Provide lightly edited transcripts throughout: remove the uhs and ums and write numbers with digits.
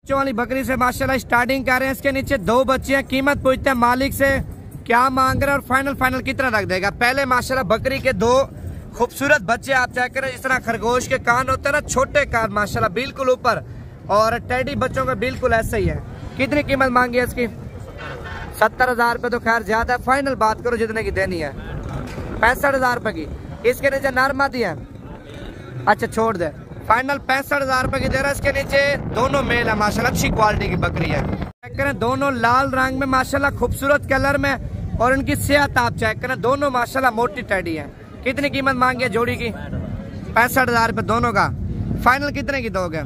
बच्चों वाली बकरी से माशाल्लाह स्टार्टिंग कर रहे हैं। इसके नीचे 2 बच्चे हैं। कीमत पूछते हैं मालिक से क्या मांग रहे हैं और फाइनल कितना रख देगा। पहले माशाल्लाह बकरी के 2 खूबसूरत बच्चे आप चेक करें। इस तरह खरगोश के कान होते हैं ना, छोटे कान माशाल्लाह बिल्कुल ऊपर, और टेडी बच्चों का बिल्कुल ऐसा ही है। कितनी कीमत मांगी है इसकी? 70,000 रुपये तो खैर ज्यादा है। फाइनल बात करो जितने की देनी है। 65,000 रुपये की। इसके नीचे नरमादी है, अच्छा छोड़ दे। फाइनल 65,000 रुपये की दे रहा है। इसके नीचे दोनों मेल है माशाल्लाह, अच्छी क्वालिटी की बकरी है। चेक करें दोनों लाल रंग में माशाल्लाह, खूबसूरत कलर में, और इनकी सेहत आप चेक करें। दोनों माशाल्लाह मोटी टेडी है। कितनी कीमत मांगी है जोड़ी की? 65,000 रुपये दोनों का। फाइनल कितने की दोगे?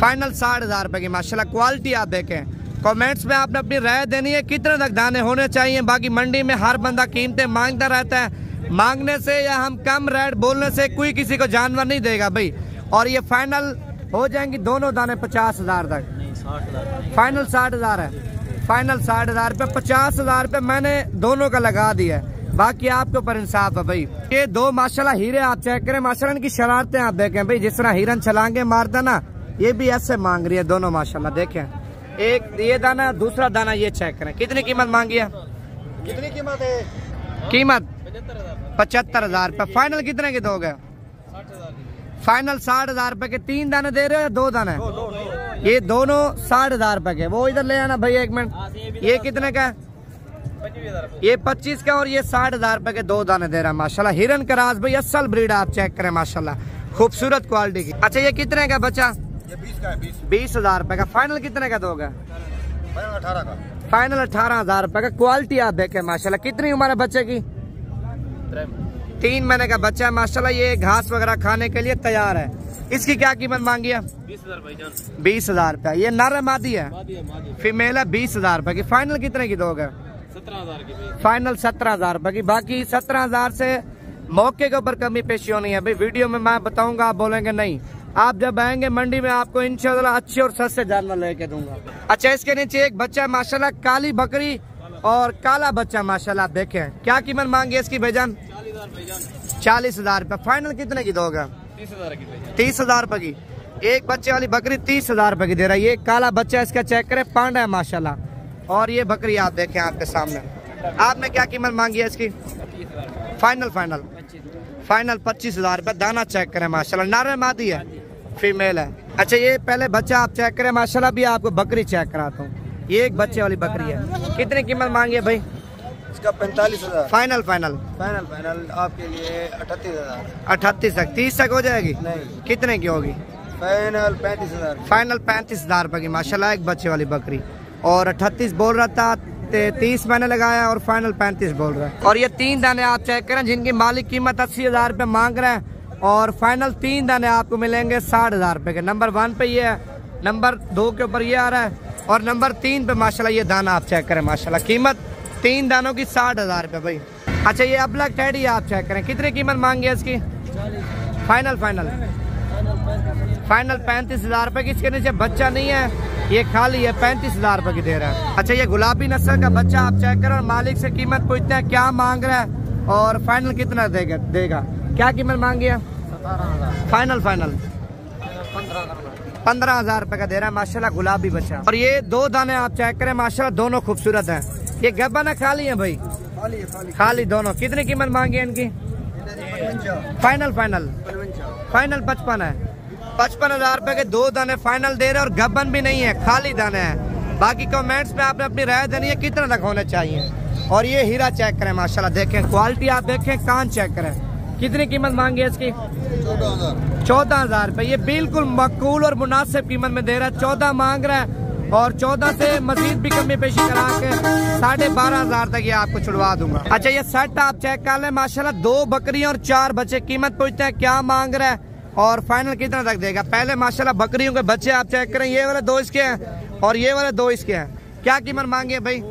फाइनल 60,000 रुपये की। माशाल्लाह क्वालिटी आप देखें। कमेंट्स में आपने अपनी राय देनी है कितने तक दाने होने चाहिए। बाकी मंडी में हर बंदा कीमतें मांगता रहता है। मांगने से या हम कम रेट बोलने से कोई किसी को जानवर नहीं देगा भाई। और ये फाइनल हो जाएंगी दोनों दाने 50,000 तक। फाइनल 60,000 है। फाइनल 60,000 रुपये। 50,000 रुपये मैंने दोनों का लगा दिया है। बाकी आपके ऊपर इंसाफ है भाई। ये 2 माशाल्लाह हीरे आप चेक करें। माशाल्लाह इनकी शरारतें आप देखें भाई। जिस तरह हिरन छलांगे मारता ना, ये भी ऐसे मांग रही है दोनों माशाल्लाह। देखें एक ये दाना, दूसरा दाना ये चेक करें। कितनी कीमत मांगी है? कितनी कीमत है? कीमत 75,000 रुपये। फाइनल कितने के दोगे? फाइनल 60,000 रुपए के। 3 दाने दे रहे हो या 2 दाने? ये दोनों 60,000 रुपए के। वो इधर ले आना भाई एक मिनट। ये कितने का है? ये 25 का, और ये 60,000 रुपए के 2 दाने दे रहा है माशाल्लाह। हिरन करास भाई, असल ब्रीड आप चेक करें माशाल्लाह, खूबसूरत क्वालिटी की। अच्छा ये कितने का बच्चा? ये 20 का है। 20,000 रुपए का। फाइनल कितने का दोगे? फाइनल 18 का। फाइनल 18,000 रुपए का। क्वालिटी आप देखें माशाल्लाह। कितनी उम्र है बच्चे की? 3 महीने का बच्चा है माशाल्लाह। ये घास वगैरह खाने के लिए तैयार है। इसकी क्या कीमत मांगी है? 20,000 रुपया। ये नर है मादी है? फीमेल है। 20,000 रुपए की। फाइनल कितने की दोगे? 17,000 की। फाइनल 17,000 रुपए की। बाकी 17,000 से मौके के ऊपर कमी पेशी होनी है भाई। वीडियो में मैं बताऊंगा, आप बोलेंगे नहीं। आप जब आएंगे मंडी में आपको इंशाल्लाह अच्छे और सस्ते जानवर लेके दूंगा। अच्छा इसके नीचे एक बच्चा है माशाल्लाह, काली बकरी और काला बच्चा माशाल्लाह। आप देखें क्या कीमत मांगी है इसकी भाईजान? 40,000 रुपए। फाइनल कितने की दोगे? 30,000 रुपए की। एक बच्चे वाली बकरी 30,000 रुपए की दे रहा है। ये काला बच्चा इसका चेक करें, पांडा है माशाल्लाह। और ये बकरी आप देखें आपके सामने। आपने क्या कीमत मांगी है इसकी? फाइनल 25,000 रुपए। दाना चेक करें माशाल्लाह। नारे मादी है, फीमेल है। अच्छा ये पहले बच्चा आप चेक करें माशाल्लाह। भी आपको बकरी चेक कराता हूँ। ये एक बच्चे वाली बकरी है। कितनी कीमत मांगी है भाई? इसका 45,000। फाइनल आपके लिए 38,000। 38 तक। 30 तक हो जाएगी? नहीं। कितने की होगी? फाइनल 35,000। फाइनल 35,000 रुपए की माशाल्लाह। एक बच्चे वाली बकरी। और 38 बोल रहा था, 30 मैंने लगाया, और फाइनल 35 बोल रहा है। और ये 3 दाने आप चेक करें जिनकी मालिक कीमत 80,000 रुपए मांग रहे हैं। और फाइनल 3 दाने आपको मिलेंगे 60,000 रुपए के। नंबर 1 पे ये है, नंबर 2 के ऊपर ये आ रहा है, और नंबर 3 पे माशाल्लाह ये दाना आप चेक करें माशाल्लाह। कीमत 3 दानों की 60,000 रुपए भाई। अच्छा ये अबलग टेडी आप चेक करें। कितनी कीमत मांगी है इसकी? फाइनल 35,000 रुपए की। इसके नीचे बच्चा नहीं है, ये खाली है। 35,000 रुपए की दे रहा है। अच्छा ये गुलाबी नस्ल का बच्चा आप चेक करें, और मालिक से कीमत पूछते हैं क्या मांग रहा है और फाइनल कितना देगा। क्या कीमत मांगी है? 17,000। फाइनल 15,000 रुपए का दे रहा है माशाल्लाह, गुलाबी बच्चा। और ये 2 दाने आप चेक करें माशाल्लाह, दोनों खूबसूरत हैं। ये गब्बन है खाली है भाई? खाली दोनों। कितनी कीमत मांगी है इनकी? फाइनल 55 है। 55,000 रुपए के 2 दाने फाइनल दे रहे, और गब्बन भी नहीं है, खाली दाने हैं। बाकी कमेंट्स में आपने अपनी राय देनी है कितना तक होने चाहिए। और ये हीरा चेक करें माशाल्लाह। देखें क्वालिटी आप देखें, कान चेक करें। कितनी कीमत मांगी है इसकी? 14,000 रुपए। ये बिल्कुल मकबूल और मुनासिब कीमत में दे रहा है। 14 मांग रहा है, और 14 से मजीद भी कमी पेशी करा के 12,500 तक ये आपको छुड़वा दूंगा। अच्छा ये सेट आप चेक कर लें माशाल्लाह। 2 बकरियां और 4 बच्चे। कीमत पूछते हैं क्या मांग रहा है और फाइनल कितना तक देगा। पहले माशाल्लाह बकरियों के बच्चे आप चेक करें। ये वाले 2 इसके हैं, और ये वाले 2 इसके हैं। क्या कीमत मांगी है भाई?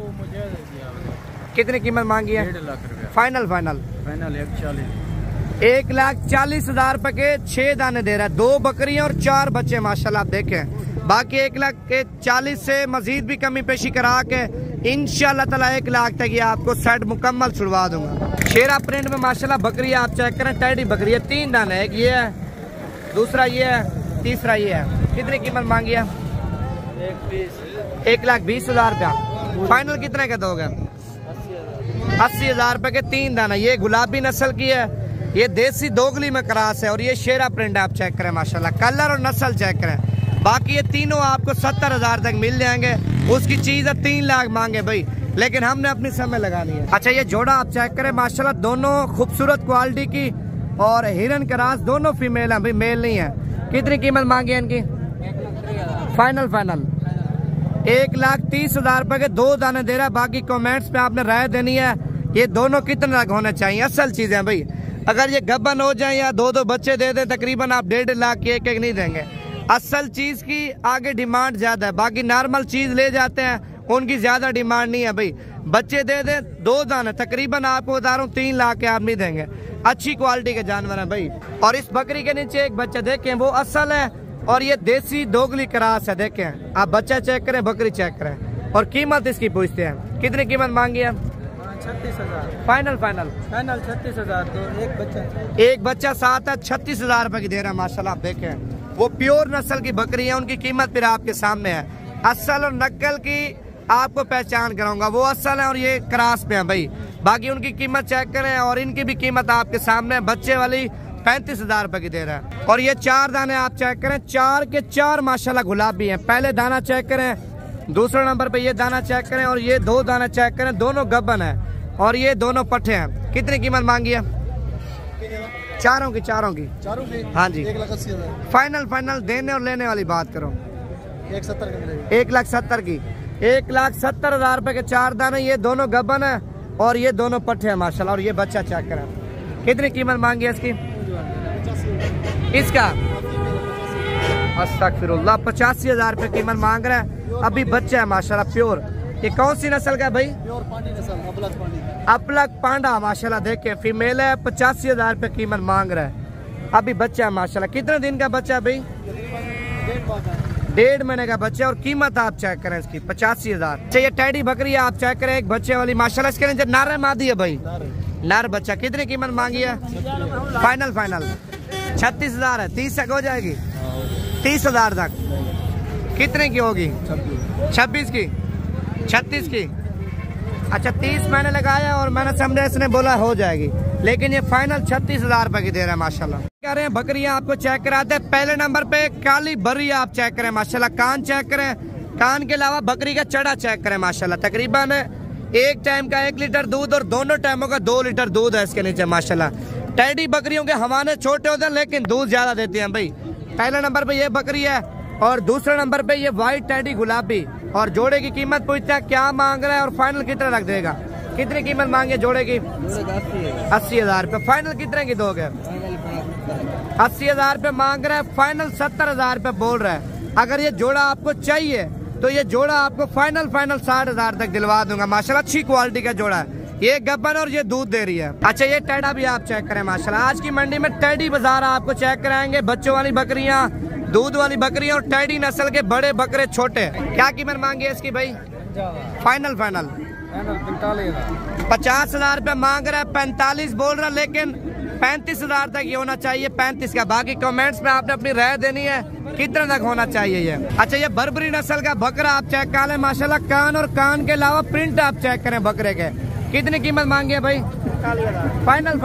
कितनी कीमत मांगी है? 1.5 लाख रुपया। फाइनल 1,40,000 रुपए के 6 दाने दे रहा है। 2 बकरियां और 4 बच्चे माशाल्लाह आप देखें। बाकी 1,40,000 से मजीद भी कमी पेशी करा के इंशाल्लाह ताला 1 लाख तक ये आपको सेट मुकम्मल छुड़वा दूंगा। शेरा प्रिंट में माशाल्लाह बकरी आप चेक करें। टेडी बकरी है। 3 दाने, एक ये है, दूसरा ये है, तीसरा ये है। कितनी कीमत मांगी है? 1,20,000 रुपया। फाइनल कितने का दोगे? 80,000 रुपए के 3 दाना। ये गुलाबी नस्ल की है, ये देसी दोगली में क्रॉस है और ये शेरा प्रिंट आप चेक करें माशाल्लाह, कलर और नस्ल चेक करें। बाकी ये तीनों आपको 70,000 तक मिल जाएंगे। उसकी चीज है 3 लाख मांगे भाई, लेकिन हमने अपनी समय लगानी है। अच्छा ये जोड़ा आप चेक करें माशाल्लाह, दोनों खूबसूरत क्वालिटी की और हिरन क्रॉस, दोनों फीमेल है भाई, मेल नहीं है। कितनी कीमत मांगी है इनकी? फाइनल 1,30,000 रुपए के 2 दाने दे रहा है। बाकी कमेंट्स पे आपने राय देनी है ये दोनों कितने तक होने चाहिए। असल चीजें भाई, अगर ये गब्बन हो जाए या 2-2 बच्चे दे दे, तकरीबन आप 1.5 लाख के एक नहीं देंगे। असल चीज की आगे डिमांड ज्यादा है, बाकी नॉर्मल चीज ले जाते हैं उनकी ज्यादा डिमांड नहीं है भाई। बच्चे दे दे 2 दाने, तकरीबन आपको बता रहा हूँ 3 लाख के आप नहीं देंगे। अच्छी क्वालिटी के जानवर है भाई। और इस बकरी के नीचे एक बच्चा देखें, वो असल है और ये देसी दोगली क्रॉस है। देखें आप, बच्चा चेक करें, बकरी चेक करें। और कीमत इसकी पूछते हैं, कितनी कीमत मांगी है? 36,000 फाइनल 36,000। तो एक बच्चा साथ है, 36,000 रुपए की दे रहा है माशाल्लाह। आप देखें, वो प्योर नस्ल की बकरी है, उनकी कीमत फिर आपके सामने है। असल और नकल की आपको पहचान कराऊंगा, वो असल है और ये क्रॉस पे है भाई। बाकी उनकी कीमत चेक करें और इनकी भी कीमत आपके सामने है। बच्चे वाली 35,000 रुपए की दे रहा है। और ये 4 दाने आप चेक करें, 4 के 4 माशाल्लाह गुलाबी हैं। पहले दाना चेक करें, दूसरे नंबर पे ये दाना चेक करें और ये 2 दाना चेक करें, दोनों गब्बन है और ये दोनों पट्टे हैं। कितनी कीमत मांगी है? चारों की हाँ जी। 1,80,000 फाइनल देने और लेने वाली बात करो। 1,70 का मिलेगा। 1,70 की 1,70,000 रुपए के 4 दाने। ये दोनों गब्बन है और ये दोनों पट्टे हैं माशाल्लाह। और ये बच्चा चेक करें, कितनी कीमत मांगी है इसकी? इसका अस्तगफिरुल्लाह 85,000 रुपए कीमत मांग रहा है। अभी बच्चा है माशाल्लाह प्योर। ये कौन सी नस्ल का है भाई? प्योर पांडी नस्ल, अपलक पांडा माशाल्लाह। देखे फीमेल है, 85,000 रुपए कीमत मांग रहा है। अभी बच्चा है माशाल्लाह। कितने दिन का बच्चा है भाई? 1.5 महीने का बच्चा। और कीमत आप चेक करें इसकी 85,000। अच्छा ये टैडी बकरी है, आप चेक करें, एक बच्चे वाली माशाल्लाह। इसके नीचे नारे मादी है भाई, नर बच्चा। कितनी कीमत मांगी है? फाइनल 36,000 है। 30 तक हो जाएगी? 30,000 तक। कितने की होगी? 26 की 36 की। अच्छा 30 मैंने लगाया और मैंने समझा इसने बोला हो जाएगी, लेकिन ये फाइनल 36,000 रुपए की दे रहा है माशाल्लाह। कह रहे हैं बकरियां आपको चेक कराते हैं। पहले नंबर पे काली बर्री आप चेक करें माशाल्लाह। कान चेक करें, कान के अलावा बकरी का चढ़ा चेक करें माशाल्लाह। तकरीबन एक टाइम का 1 लीटर दूध और दोनों टाइमों का 2 लीटर दूध है इसके नीचे माशाल्लाह। टैडी बकरियों के हवाने छोटे होते हैं लेकिन दूध ज्यादा देते हैं भाई। पहले नंबर पे ये बकरी है और दूसरे नंबर पे ये व्हाइट टैडी गुलाबी। और जोड़े की कीमत पूछता है क्या मांग रहा है और फाइनल कितना रख देगा? कितनी कीमत मांगे जोड़े की? 80,000 रुपए। फाइनल कितने की दोगे? 80,000 रुपए मांग रहा है, फाइनल 70,000 रुपए बोल रहा है। अगर ये जोड़ा आपको चाहिए तो ये जोड़ा आपको फाइनल 60,000 तक दिलवा दूंगा माशाल्लाह। अच्छी क्वालिटी का जोड़ा है, ये गब्बन और ये दूध दे रही है। अच्छा ये टैडा भी आप चेक करें माशाल्लाह। आज की मंडी में टैडी बाजार आपको चेक कराएंगे। बच्चों वाली बकरियां, दूध वाली बकरियां और टैडी नस्ल के बड़े बकरे छोटे। क्या कीमत मांगी है इसकी भाई? फाइनल 50,000 रुपए मांग रहा है, 45 बोल रहा है, लेकिन 35,000 तक ये होना चाहिए, 35 का। बाकी कमेंट्स में आपने अपनी राय देनी है कितने तक होना चाहिए ये। अच्छा ये बर्बरी नस्ल का बकरा आप चेक कर लें माशाल्लाह। कान और कान के अलावा प्रिंट आप चेक करें बकरे के। कितनी कीमत मांगी है भाई? फाइनल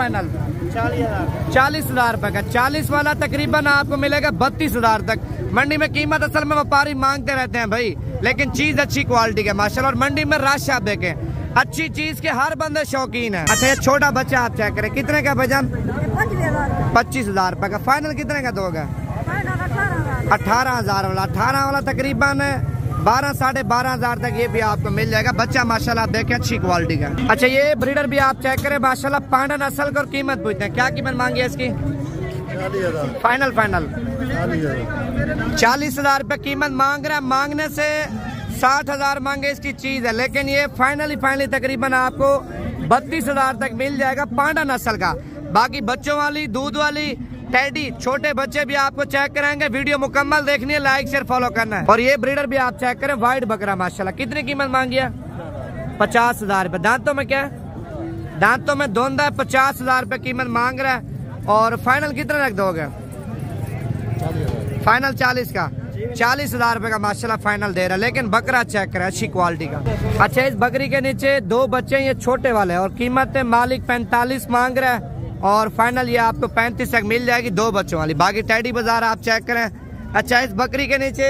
40,000 रुपए का। 40 वाला तकरीबन आपको मिलेगा 32,000 तक। मंडी में कीमत असल में व्यापारी मांगते रहते हैं भाई, लेकिन चीज अच्छी क्वालिटी का माशाल्लाह। और मंडी में रश आप देखें, अच्छी चीज के हर बंदे शौकीन है। अच्छा ये छोटा बच्चा आप चेक करें, कितने का भाईजान? 25,000 रुपए का। फाइनल कितने का दोगे? 18,000 वाला। 18 वाला तकरीबन 12 साढ़े 12,000 तक ये भी आपको मिल जाएगा। बच्चा माशाल्लाह आप देखें अच्छी क्वालिटी का। अच्छा ये ब्रीडर भी आप चेक करें माशाल्लाह, पांडा नस्ल का। और कीमत पूछते हैं, क्या कीमत मांगी है इसकी? 40,000 फाइनल 40,000 रुपए कीमत मांग रहा है। मांगने से 60,000 मांगे इसकी चीज है, लेकिन ये फाइनली तकरीबन आपको 32,000 तक मिल जाएगा पांडा नस्ल का। बाकी बच्चों वाली, दूध वाली, टैडी, छोटे बच्चे भी आपको चेक कराएंगे। वीडियो मुकम्मल देखनी है, लाइक शेयर फॉलो करना है। और ये ब्रीडर भी आप चेक करें, व्हाइट बकरा माशाल्लाह। कितनी कीमत मांगी है? 50,000 रुपए। दांतों में क्या है? दांतों में धोंदा है। 50,000 रुपए कीमत मांग रहा है। और फाइनल कितना रख दोगे? फाइनल 40 का। 40,000 रुपए का माशाल्लाह फाइनल दे रहा है, लेकिन बकरा चेक करें अच्छी क्वालिटी का। अच्छा, इस बकरी के नीचे 2 बच्चे ये छोटे वाले और कीमत मालिक 45 मांग रहा है और फाइनल ये आपको 35 तक मिल जाएगी 2 बच्चों वाली। बाकी टेडी बाजार आप चेक करें। अच्छा, इस बकरी के नीचे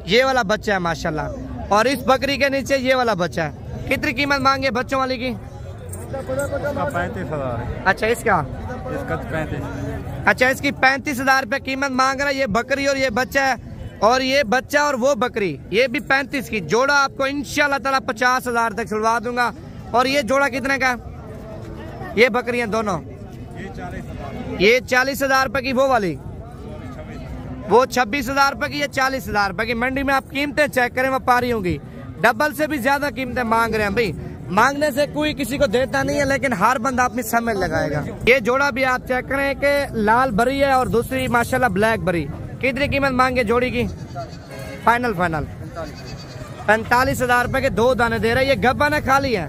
ये वाला बच्चा है माशाल्लाह और इस बकरी के नीचे ये वाला बच्चा है। कितनी कीमत मांगे बच्चों वाली की? 35,000। अच्छा, इसका 35। अच्छा, इसकी 35,000 रुपए कीमत मांग रहा है। ये बकरी और ये बच्चा है और ये बच्चा और वो बकरी ये भी 35 की। जोड़ा आपको इंशाल्लाह ताला 50,000 तक छुड़वा दूंगा। और ये जोड़ा कितने का? ये बकरियां दोनों ये 40,000 रुपए की, वो वाली वो 26,000 रुपए की, ये 40,000 रुपए की। मंडी में आप कीमतें चेक करें, व्यापारी होंगी डबल से भी ज्यादा कीमतें मांग रहे हैं भाई। मांगने से कोई किसी को देता नहीं है, लेकिन हर बंदा अपनी समझ लगाएगा। ये जोड़ा भी आप चेक करें कि लाल बरी है और दूसरी माशाल्लाह ब्लैक बरी। कितनी कीमत मांगे जोड़ी की? फाइनल 45,000 रुपए के 2 दाने दे रहे हैं। ये गब्बन है खाली है?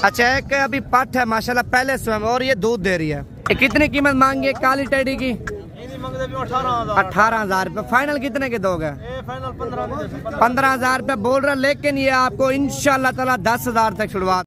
अच्छा, एक अभी पट है माशाल्लाह पहले स्वयं और ये दूध दे रही है। ये कितनी कीमत मांगी काली टेडी की? 18,000 रुपए। फाइनल कितने के दोगे? 15,000 रुपए बोल रहा, लेकिन ये आपको इंशाल्लाह ताला 10,000 तक छुड़वा